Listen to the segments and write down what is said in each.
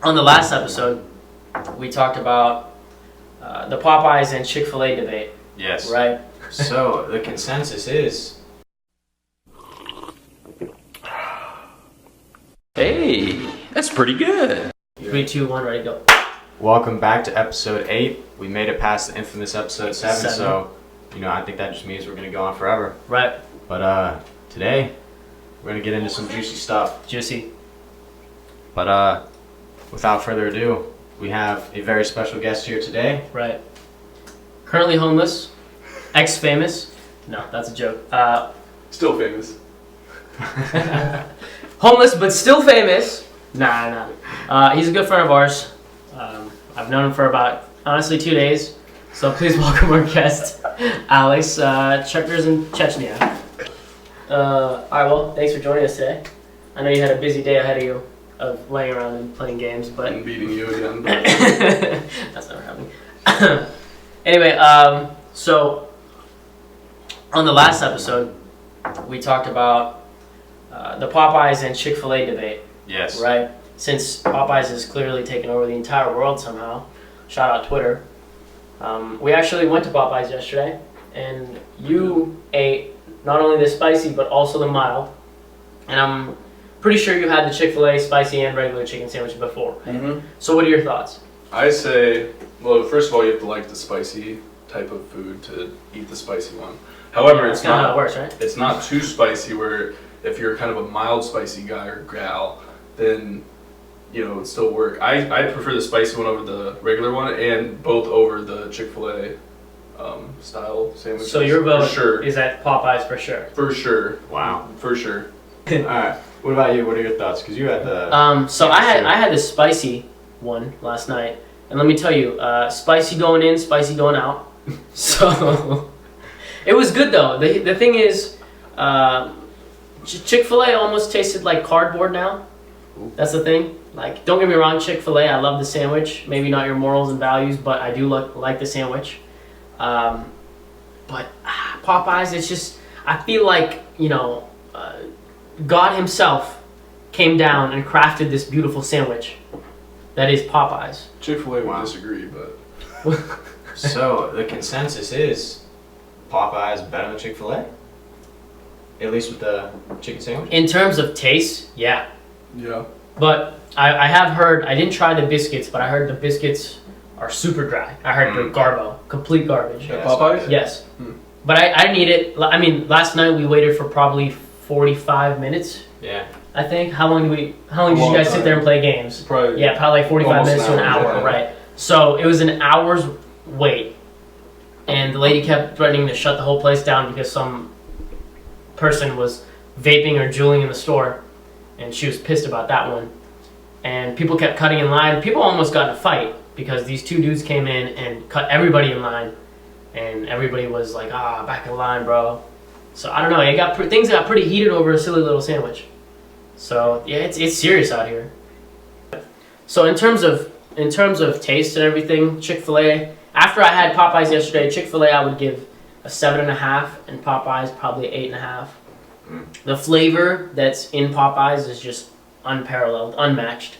On the last episode, we talked about the Popeyes and Chick Fil A debate. Yes. Right? So, the consensus is... Hey, that's pretty good. 3, 2, 1, ready, go. Welcome back to episode 8. We made it past the infamous episode 7, so, I think that just means we're going to go on forever. Right. But, today, we're going to get into some juicy stuff. Juicy. But, without further ado, we have a very special guest here today. Right. Currently homeless. Ex-famous. No, that's a joke. Still famous. Homeless, but still famous. Nah. He's a good friend of ours. I've known him for about, honestly, 2 days. So please welcome our guest, Alex, Checkers in Chechnya. Alright, well, thanks for joining us today. I know you had a busy day ahead of you of laying around and playing games, but... I'm beating you again, but... That's never happening. Anyway, so on the last episode, we talked about the Popeyes and Chick Fil A debate. Yes. Right? Since Popeyes has clearly taken over the entire world somehow. Shout out Twitter. We actually went to Popeyes yesterday, and you ate not only the spicy, but also the mild. And I'm pretty sure you had the Chick Fil A spicy and regular chicken sandwich before. Mm-hmm. So what are your thoughts? I say, well, first of all, you have to like the spicy type of food to eat the spicy one. However, That's kind of how it works, right? It's not too spicy where if you're kind of a mild spicy guy or gal, then it would still work. I prefer the spicy one over the regular one, and both over the Chick Fil A style sandwiches. So your vote sure. is at Popeyes for sure. For sure. Wow. For sure. Alright, what about you? What are your thoughts? Because you had the... So I had the spicy one last night, and let me tell you, spicy going in, spicy going out. So it was good though. The thing is, Chick Fil A almost tasted like cardboard now. That's the thing. Like, don't get me wrong, Chick Fil A, I love the sandwich. Maybe not your morals and values, but I do like the sandwich. But Popeyes, it's just, I feel like, God himself came down and crafted this beautiful sandwich that is Popeyes. Chick-fil-A would disagree, but... So, the consensus is Popeyes better than Chick Fil A? At least with the chicken sandwich? In terms of taste, yeah. Yeah. But I have heard, I didn't try the biscuits, but I heard the biscuits are super dry. I heard they're garbo, complete garbage. At Popeyes? Yes. But I didn't eat it. I mean, last night we waited for probably 45 minutes. Yeah. I think. How long did you guys sit there and play games? Probably. Yeah, probably like 45 minutes to an hour, right? So it was an hour's wait. And the lady kept threatening to shut the whole place down because some person was vaping or juuling in the store. And she was pissed about that one. And people kept cutting in line. People almost got in a fight because these two dudes came in and cut everybody in line. And everybody was like, back in line, bro. So I don't know. Things got pretty heated over a silly little sandwich. So yeah, it's serious out here. So in terms of taste and everything, Chick Fil A. After I had Popeyes yesterday, Chick Fil A I would give a 7.5, and Popeyes probably 8.5. The flavor that's in Popeyes is just unparalleled, unmatched.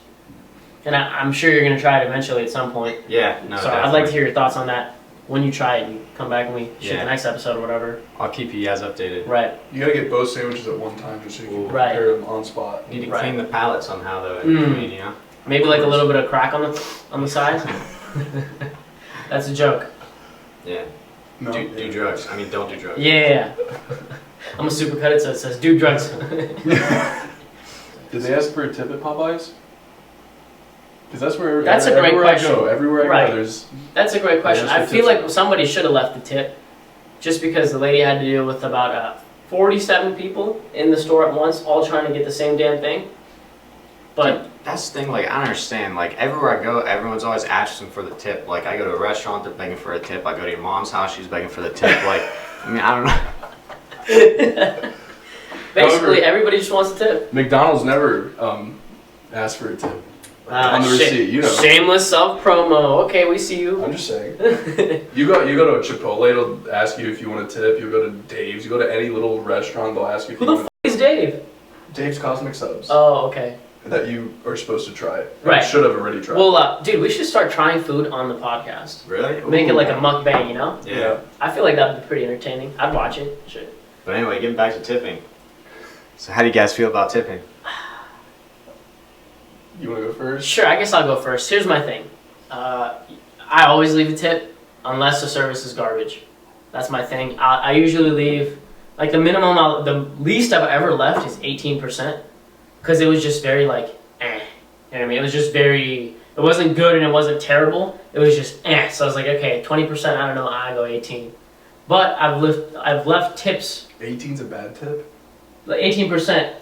And I'm sure you're going to try it eventually at some point. Yeah, no, So definitely. I'd like to hear your thoughts on that. When you try it, you come back and we shoot the next episode or whatever. I'll keep you guys updated. Right. You gotta get both sandwiches at one time just so you can Right. prepare them on spot. Need to clean the palate somehow, though, in between, Maybe like a little bit of crack on the side. That's a joke. Yeah. No, Do drugs. I mean, don't do drugs. Yeah. I'm gonna supercut it so it says do drugs. Did they ask for a tip at Popeyes? Because that's where That's a great everywhere question. I go. Everywhere I Right. go, there's... That's a great question. Yeah, I that's feel what like somebody should have left the tip, just because the lady had to deal with about 47 people in the store at once, all trying to get the same damn thing. But Dude, that's the thing, like, I don't understand. Like, everywhere I go, everyone's always asking for the tip. Like, I go to a restaurant, they're begging for a tip. I go to your mom's house, she's begging for the tip. Like, I mean, I don't know. basically, everybody just wants a tip. McDonald's never asked for a tip. On the receipt, Shameless self-promo. Okay, we see you. I'm just saying. You go to a Chipotle, they'll ask you if you want a tip. You go to Dave's, you go to any little restaurant, they'll ask you if Who you the want f*** is Dave? Dave's Cosmic Subs. Oh, okay. that you are supposed to try. Right. You should have already tried. Well, dude, we should start trying food on the podcast. Really? Make it like a mukbang, you know? Yeah. I feel like that would be pretty entertaining. I'd watch it. Shit. But anyway, getting back to tipping. So how do you guys feel about tipping? You want to go first? Sure, I guess I'll go first. Here's my thing. I always leave a tip unless the service is garbage. That's my thing. I usually leave, like the least I've ever left is 18%. Because it was just very like, eh. You know what I mean? It was just very, it wasn't good and it wasn't terrible. It was just eh. So I was like, okay, 20%, I don't know, I go 18. But I've left tips. 18's a bad tip? Like 18%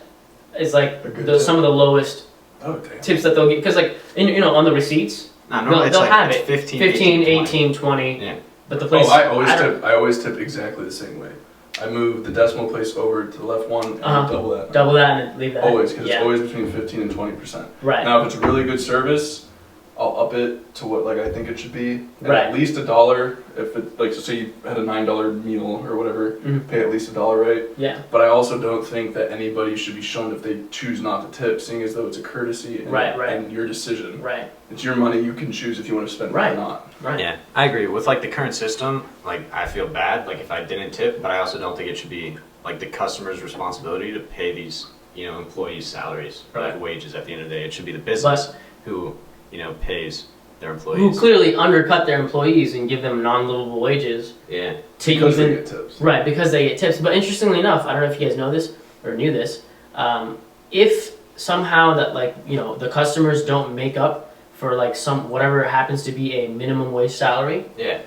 is like some of the lowest tips that they'll get. Because like, on the receipts, they'll have it. 15, 18, 20. Yeah. But the place. I always tip exactly the same way. I move the decimal place over to the left one and double that. Double that and leave that. Always, because it's always between 15 and 20%. Right. Now, if it's really good service, I'll up it to what I think it should be. And right. At least $1. If it so say you had a $9 meal or whatever, pay at least $1, right? Yeah. But I also don't think that anybody should be shunned if they choose not to tip, seeing as though it's a courtesy and your decision. Right. It's your money. You can choose if you want to spend it or not. Right. Yeah, I agree. With the current system, I feel bad if I didn't tip, but I also don't think it should be the customer's responsibility to pay these employees' salaries or wages at the end of the day. It should be the business who pays their employees. Who clearly undercut their employees and give them non-livable wages. Yeah. Because they get tips. Right, because they get tips. But interestingly enough, I don't know if you guys know this or knew this, if somehow that the customers don't make up for whatever happens to be a minimum wage salary,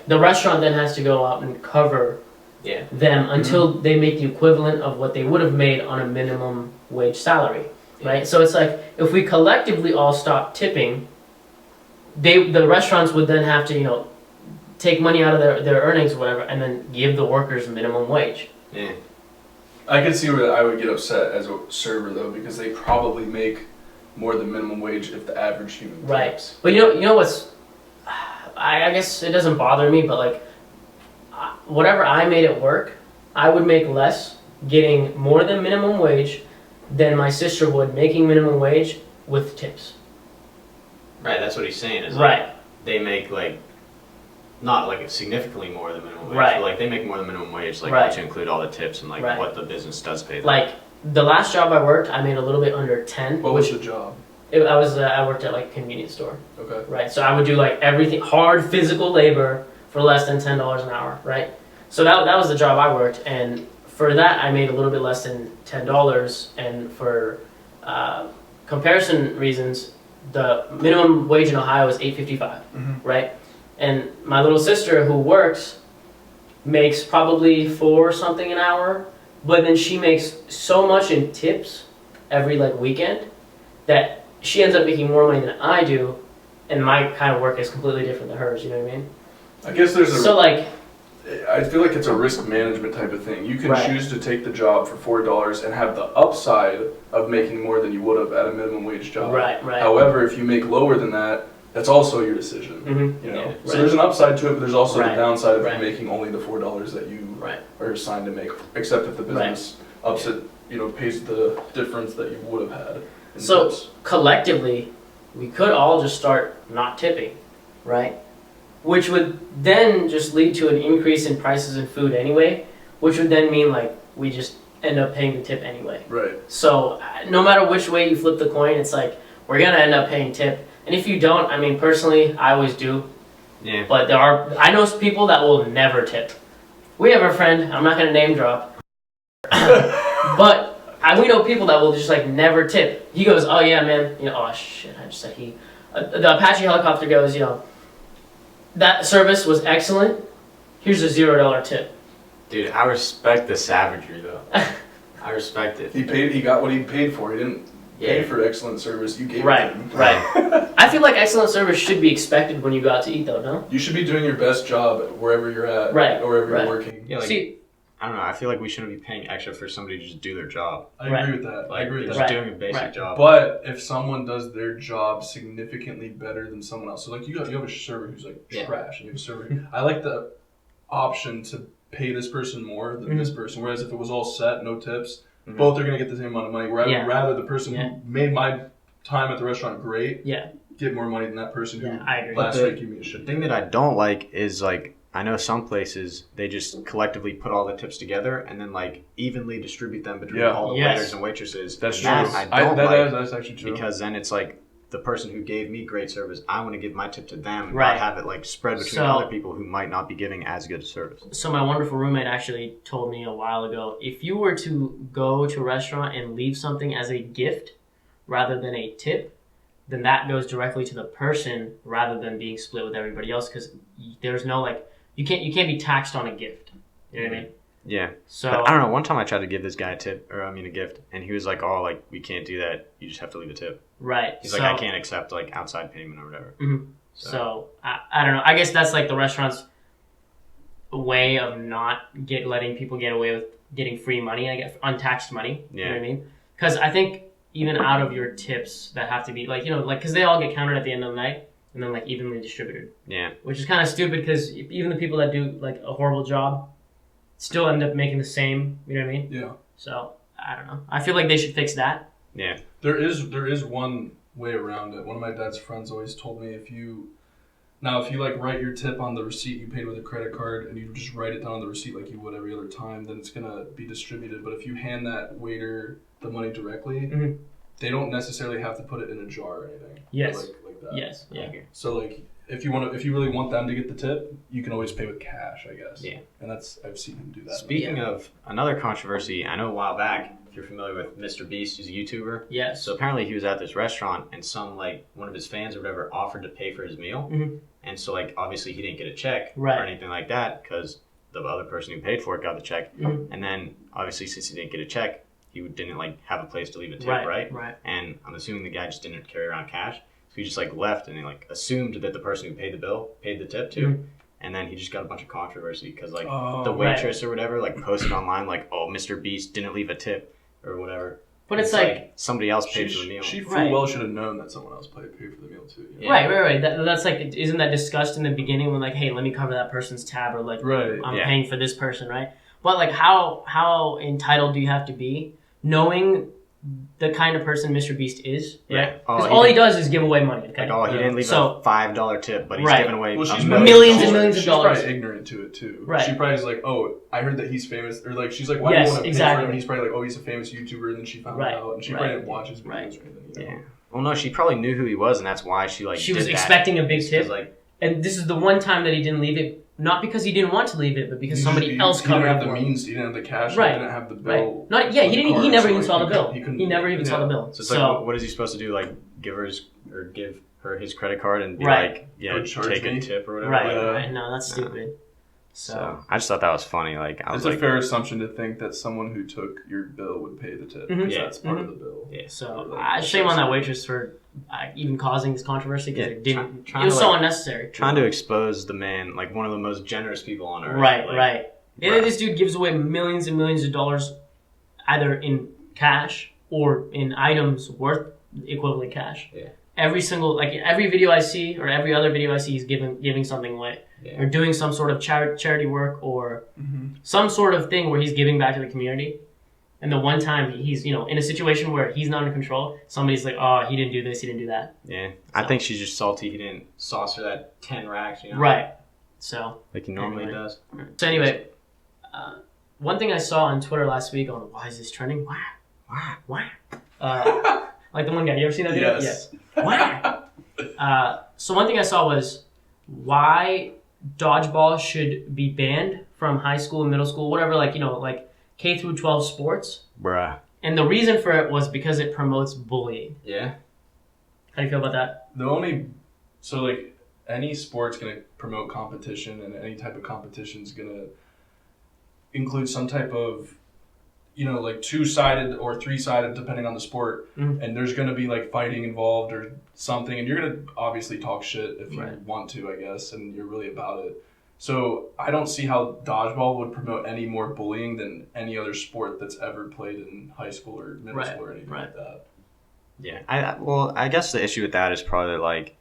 the restaurant then has to go out and cover them until they make the equivalent of what they would have made on a minimum wage salary. Right? So it's like if we collectively all stop tipping, the restaurants would then have to, take money out of their earnings or whatever and then give the workers minimum wage. Yeah. I could see where I would get upset as a server though, because they probably make more than minimum wage if the average human tips. Right. But you know what's, I guess it doesn't bother me, but whatever I made at work, I would make less getting more than minimum wage than my sister would making minimum wage with tips. Right, that's what he's saying. Is they make not significantly more than minimum wage. Right. But they make more than minimum wage. Once you include all the tips and what the business does pay them. The last job I worked, I made a little bit under 10. What was the job? I worked at a convenience store. Okay. Right, so I would do everything, hard physical labor for less than $10 an hour. Right. So that was the job I worked, and for that I made a little bit less than $10. And for comparison reasons, the minimum wage in Ohio is $8.55, right? And my little sister who works makes probably $4 something an hour, but then she makes so much in tips every weekend that she ends up making more money than I do, and my kind of work is completely different than hers. You know what I mean? I guess there's I feel like it's a risk management type of thing. You can choose to take the job for $4 and have the upside of making more than you would have at a minimum wage job. Right. However, if you make lower than that, that's also your decision. So there's an upside to it, but there's also the downside of you making only the $4 that you are assigned to make. Except if the business ups it, pays the difference that you would have had. So collectively, we could all just start not tipping, right? Which would then just lead to an increase in prices in food anyway, which would then mean we just end up paying the tip anyway. Right. So no matter which way you flip the coin, it's we're gonna end up paying tip. And if you don't, personally, I always do. Yeah. But I know people that will never tip. We have a friend, I'm not gonna name drop, but we know people that will just never tip. He goes, oh yeah, man, oh shit, I just said he. The Apache helicopter goes, that service was excellent. Here's a $0 tip. Dude, I respect the savagery though. I respect it. He got what he paid for. He didn't pay for excellent service. You gave it to him. Right. I feel like excellent service should be expected when you go out to eat though, no? You should be doing your best job wherever you're at. Or wherever you're working. Yeah, I don't know. I feel like we shouldn't be paying extra for somebody to just do their job. I agree with that. I agree with that. Just doing a basic job. But if someone does their job significantly better than someone else, so you have a server who's trash, and you have a server. I like the option to pay this person more than this person. Whereas if it was all set, no tips, both are gonna get the same amount of money. Rather the person who made my time at the restaurant, great. Yeah. Get more money than that person who I agree. last week gave me a shit. The thing that I don't like is like I know some places they just collectively put all the tips together and then like evenly distribute them between all the waiters and waitresses. That's true. That I don't like that's actually true. because then it's like the person who gave me great service, I want to give my tip to them, Right. not have it like spread between other people who might not be giving as good a service. So my wonderful roommate actually told me a while ago, if you were to go to a restaurant and leave something as a gift rather than a tip, then that goes directly to the person rather than being split with everybody else because there's no like you can't be taxed on a gift. You know what I mean? Yeah. So but I don't know. One time I tried to give this guy a tip, a gift, and he was like, "Oh, like we can't do that. You just have to leave a tip." Right. He's like, "I can't accept like outside payment or whatever." Mm-hmm. So I don't know. I guess that's like the restaurant's way of not letting people get away with getting free money. I guess untaxed money. Yeah. You know what I mean? Because I think even out of your tips that have to be like because they all get counted at the end of the night and then like evenly distributed. Yeah. Which is kind of stupid because even the people that do like a horrible job still end up making the same. You know what I mean? Yeah. So I don't know. I feel like they should fix that. Yeah. There is one way around it. One of my dad's friends always told me if you like write your tip on the receipt you paid with a credit card and you just write it down on the receipt like you would every other time, then it's gonna be distributed. But if you hand that waiter the money directly, they don't necessarily have to put it in a jar or anything. Yes. Like that. Yes. Yeah. So like if you really want them to get the tip, you can always pay with cash, I guess. Yeah. And I've seen him do that. Speaking of another controversy, I know a while back, if you're familiar with Mr. Beast, he's a YouTuber. Yes. So apparently he was at this restaurant and some like one of his fans or whatever offered to pay for his meal. Mm-hmm. And so like obviously he didn't get a check or Right. anything like that because the other person who paid for it got the check. Mm-hmm. And then obviously since he didn't get a check, he didn't like have a place to leave a tip, Right. And I'm assuming the guy just didn't carry around cash. So he just like left and he like assumed that the person who paid the bill paid the tip too. Mm-hmm. And then he just got a bunch of controversy because like Oh, the waitress or whatever like posted online like, oh, Mr. Beast didn't leave a tip or whatever. But it's like somebody else paid for the meal. She full well should have known that someone else paid for the meal too. You know? Right. That's like, isn't that discussed in the beginning when like, hey, let me cover that person's tab or like, I'm paying for this person, right? But like, how entitled do you have to be knowing the kind of person Mr. Beast is? Yeah. Because all he does is give away money. Okay? Like, he didn't leave a $5 tip, but he's giving away she's millions and millions of dollars. She's probably ignorant to it too. Right. She probably is like, oh, I heard that he's famous, or like she's like, why do you want to pay for him? And he's probably like, oh, he's a famous YouTuber, and then she found out, and she probably didn't watch his videos or anything. You know? Yeah. Well, no, she probably knew who he was, and that's why she She was expecting a big tip, and this is the one time that he didn't leave it. Not because he didn't want to leave it, but because somebody else covered it. He didn't have the means. He didn't have the cash. Right. He didn't have the bill. Right. He never even saw the bill. He never even saw the bill. So it's like, what is he supposed to do? Like, give her his credit card and be like, yeah, take a tip or whatever. Right. No, that's stupid. So I just thought that was funny. Like, it's a fair assumption to think that someone who took your bill would pay the tip. Mm-hmm. Yeah, that's part of the bill. Yeah. So shame on that waitress for even causing this controversy because it didn't. It was so unnecessary. Trying to expose the man, like one of the most generous people on earth. Right. And this dude gives away millions and millions of dollars, either in cash or in items worth equivalent cash. Yeah. Every video I see or every other video I see, he's giving something away. Yeah. Or doing some sort of charity work or some sort of thing where he's giving back to the community. And the one time he's, in a situation where he's not in control, somebody's like, oh, he didn't do this, he didn't do that. Yeah. I think she's just salty he didn't sauce her that 10 racks, Right. So. Like he normally does. So anyway, one thing I saw on Twitter last week on why is this trending? Why? Like the one guy, you ever seen that video? Yes. Why? So one thing I saw was why dodgeball should be banned from high school and middle school, whatever, like K through 12 sports. Bruh. And the reason for it was because it promotes bullying. Yeah. How do you feel about that? Any sport's gonna promote competition, and any type of competition is gonna include some type of, like 2-sided or 3-sided, depending on the sport. Mm-hmm. And there's gonna be like fighting involved or something, and you're gonna obviously talk shit if you want to, I guess, and you're really about it. So I don't see how dodgeball would promote any more bullying than any other sport that's ever played in high school or middle school or anything like that. Yeah. I guess the issue with that is probably like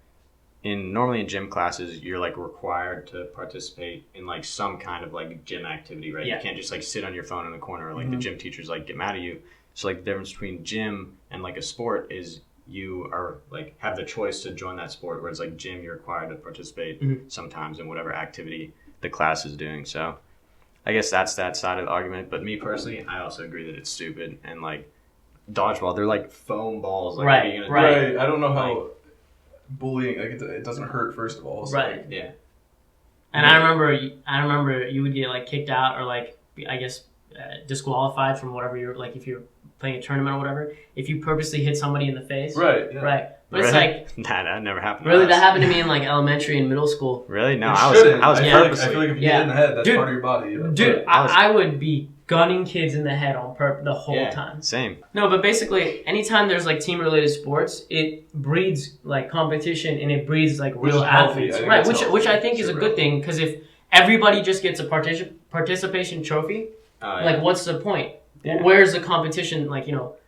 normally in gym classes you're like required to participate in like some kind of like gym activity, right? Yeah. You can't just like sit on your phone in the corner or like the gym teachers like get mad at you. So like the difference between gym and like a sport is you are like have the choice to join that sport, whereas like gym, you're required to participate sometimes in whatever activity the class is doing. So I guess that's that side of the argument. But me personally, I also agree that it's stupid. And like dodgeball, they're like foam balls. Like, Right, what are you gonna do? I don't know how bullying, like, it doesn't hurt, first of all. So Right. like, Yeah. And I remember you would get like kicked out or like I guess disqualified from whatever you're like if you're playing a tournament or whatever if you purposely hit somebody in the face. right. Yeah. Right. But Really? it's like That never happened. really to us. that happened to me in like elementary and middle school. Really? No, It I was shouldn't. purposely. I feel like if you Yeah. get in the head, that's Dude. part of your body. You know? Dude, I was- I would be gunning kids in the head on purpose the whole time. Same. No, but basically, anytime there's like team-related sports, it breeds like competition and it breeds like Which real is healthy. athletes, I think right? it's Which healthy. I think is a Sure. good thing because if everybody just gets a participation trophy, like what's the point? Yeah. Where's the competition? Like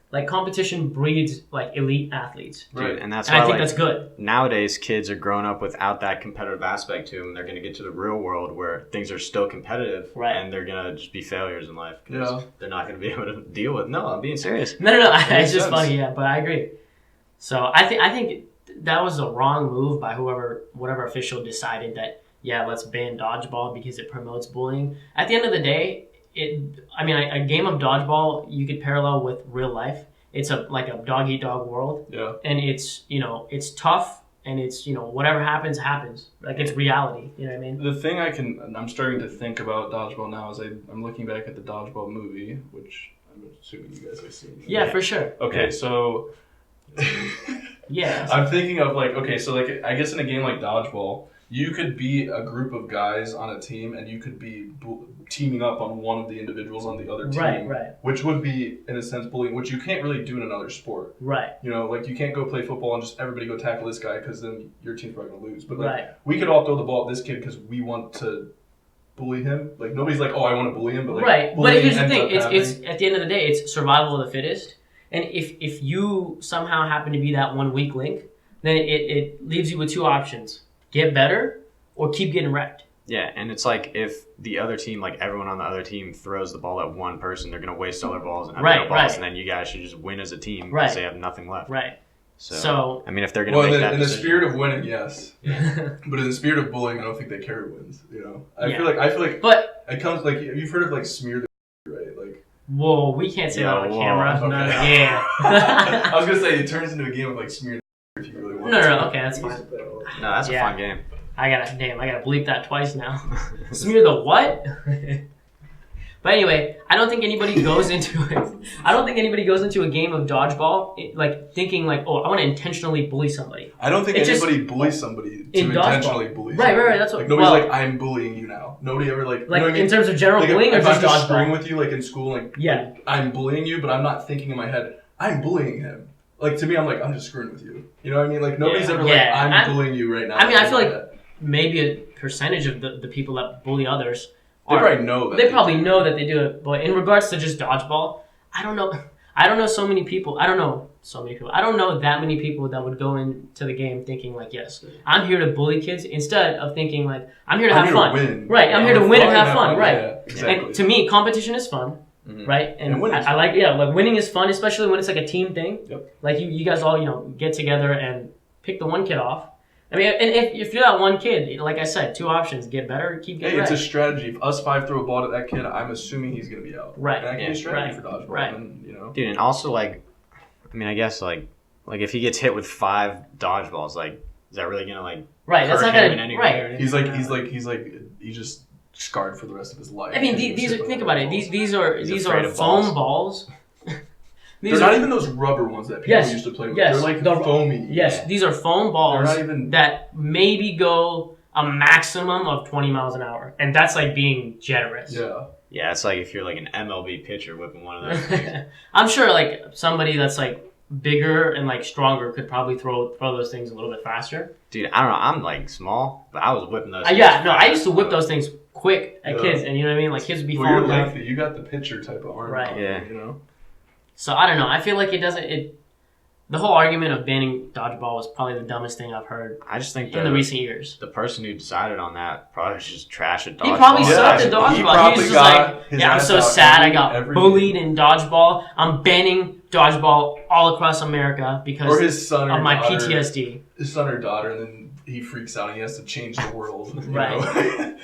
like competition breeds like elite athletes, Dude, Right. and that's and why I think like, that's good. nowadays kids are growing up without that competitive aspect to them. They're going to get to the real world where things are still competitive, Right. and they're going to just be failures in life because Yeah. they're not going to be able to deal with. No, I'm being serious. No, makes it's just sense. funny, yeah. But I agree. So I think that was a wrong move by whatever official decided that let's ban dodgeball because it promotes bullying. At the end of the day, a game of dodgeball you could parallel with real life. It's like a dog eat dog world, Yeah. and it's it's tough, and it's whatever happens. Like it's reality. You know what I mean? The thing I'm starting to think about dodgeball now is I'm looking back at the dodgeball movie, which I'm assuming you guys have seen. Yeah, for sure. Okay, so Yeah. I'm thinking of like, okay, so like I guess in a game like dodgeball, you could be a group of guys on a team, and you could be teaming up on one of the individuals on the other team, Right. which would be in a sense bullying, which you can't really do in another sport. Right. You know, like you can't go play football and just everybody go tackle this guy because then your team's probably gonna lose. But like Right. we could all throw the ball at this kid because we want to bully him. Like nobody's like, oh, I want to bully him, but like Right. But bullying here's the ends thing: up it's happening. at the end of the day, it's survival of the fittest. And if you somehow happen to be that one weak link, then it leaves you with two options: get better or keep getting wrecked. Yeah, and it's like if the other team, like everyone on the other team, throws the ball at one person, they're going to waste all their balls and have Right, no balls, right. and then you guys should just win as a team because Right. they have nothing left. Right. So, So- I mean, if they're going to Well, make that in the decision, spirit of winning, yes, but in the spirit of bullying, I don't think they care who wins. You know, I Yeah. feel like But it comes like you've heard of like smear the right, like. whoa, we can't say that on whoa. camera. Okay. Yeah. I was gonna say it turns into a game of like smear the if you really want. No, to. okay, that's fine. no, that's Yeah. a fun game. I gotta bleep that twice now. Smear the what? But anyway, I don't think anybody goes into it. I don't think anybody goes into a game of dodgeball like thinking like, oh, I want to intentionally bully somebody. I don't think It's just- anybody bullies somebody to In dodgeball. intentionally bully. Right, somebody. right, that's what- Like nobody's well- like I'm bullying you now. Nobody ever like. Like you know what I mean? in terms of general Like, bullying or if just I'm just screwing dodgeball? with you like in school, like Yeah. like, I'm bullying you, but I'm not thinking in my head I'm bullying him. Like to me, I'm like I'm just screwing with you. You know what I mean? Like nobody's Yeah. ever Yeah. like I'm I- bullying you right now. I mean, I in feel my like head. maybe a percentage of the people that bully others they are, probably know that. they probably know that they do it. But in regards to just dodgeball, I don't know so many people. I don't know that many people that would go into the game thinking like, yes, I'm here to bully kids instead of thinking like, I'm here to have fun. Win. Right, I'm here to win and have fun. Right. Yeah, exactly. And to me, competition is fun. Right, and winning is I like like winning is fun, especially when it's like a team thing. Yep. Like you guys all get together and pick the one kid off. I mean, and if you're that one kid, like I said, two options: get better, or keep getting Hey, it's a wrecked. strategy. If us five throw a ball at that kid, I'm assuming he's gonna be out. Right. And that can be Yeah. a strategy Right. for dodgeball. Right. And, you know. Dude, and also like, I mean, I guess like if he gets hit with 5 dodgeballs, like, is that really gonna like? Right, that's hurt not him in gonna any way or right. anything? He's just scarred for the rest of his life. I mean, He's these just are hit think by about it. balls. These are He's afraid of foam balls. They're not even those rubber ones that people Yes. used to play with. Yes. They're like The- foamy. Yes, these are foam balls They're not even- that maybe go a maximum of 20 miles an hour, and that's like being generous. Yeah. Yeah, it's like if you're like an MLB pitcher whipping one of those things. I'm sure like somebody that's like bigger and like stronger could probably throw those things a little bit faster. Dude, I don't know. I'm like small, but I was whipping those. I used to whip those things quick at Yeah. kids, and you know what I mean. Like kids would be Well, you're falling down. lengthy. You got the pitcher type of arm. Right. Yeah. You know. So I don't know. I feel like the whole argument of banning dodgeball was probably the dumbest thing I've heard I just think in the recent years. the person who decided on that probably was just trash at dodgeball. He probably Yeah, sucked at he dodgeball. He probably was just got like, his yeah, I'm ass so out sad I every- got every bullied game. in dodgeball. I'm banning dodgeball all across America because or his son of or my daughter, PTSD. His son or daughter, and then he freaks out and he has to change the world. You Right. know?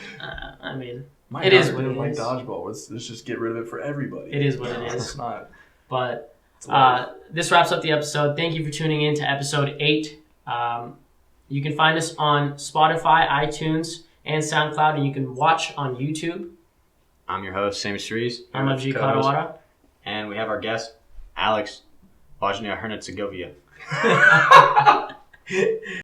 I mean, My it is daughter what didn't it like is. dodgeball. Let's just get rid of it for everybody. It is what it is. It's not. But It's life. this wraps up the episode. Thank you for tuning in to episode 8. You can find us on Spotify, iTunes, and SoundCloud, and you can watch on YouTube. I'm your host, Sammy Cerise, I'm Ajay Co-host. Kadawara. and we have our guest, Alex Bosnia Herzegovina.